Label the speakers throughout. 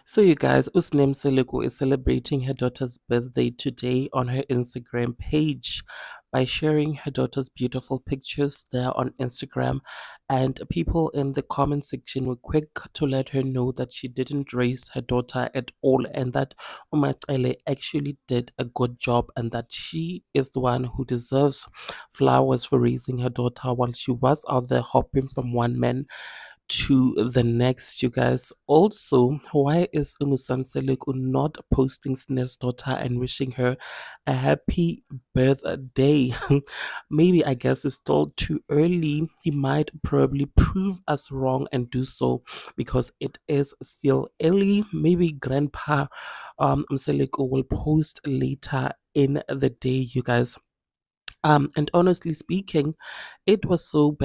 Speaker 1: So, you guys, Usnem Seliku is celebrating her daughter's birthday today on her Instagram page by sharing her daughter's beautiful pictures there on Instagram. And people in the comment section were quick to let her know that she didn't raise her daughter at all and that Umatsele actually did a good job and that she is the one who deserves flowers for raising her daughter while she was out there hopping from one man to the next, you guys. Also, why is Umusan Seliku not posting Sne's daughter and wishing her a happy birthday? Maybe I guess it's still too early. He might probably prove us wrong and do so because it is still early. Maybe Grandpa Seliku will post later in the day, you guys. And honestly speaking, it was so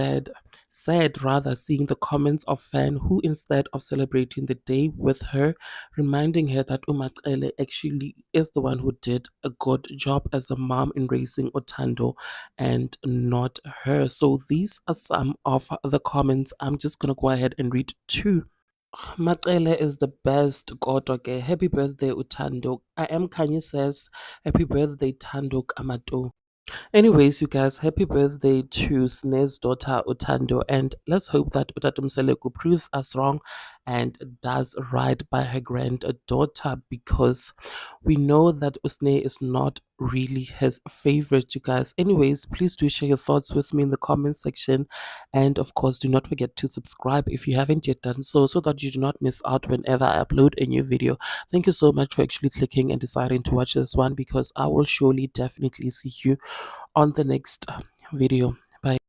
Speaker 1: sad rather, seeing the comments of fan who, instead of celebrating the day with her, reminding her that Umatsele actually is the one who did a good job as a mom in raising Otando and not her. So these are some of the comments. I'm just gonna go ahead and read two. Macele is the best. Kodwa ke, happy birthday, Utando. I am Kanye says, happy birthday, Tando Kamato. Anyways, you guys, happy birthday to Sne's daughter Utando, and let's hope that Utatum Seleku proves us wrong and does right by her granddaughter because we know that Usne is not really his favorite, you guys. Anyways, please do share your thoughts with me in the comment section, and of course, do not forget to subscribe if you haven't yet done so, so that you do not miss out whenever I upload a new video. Thank you so much for actually clicking and deciding to watch this one because I will surely definitely see you on the next video.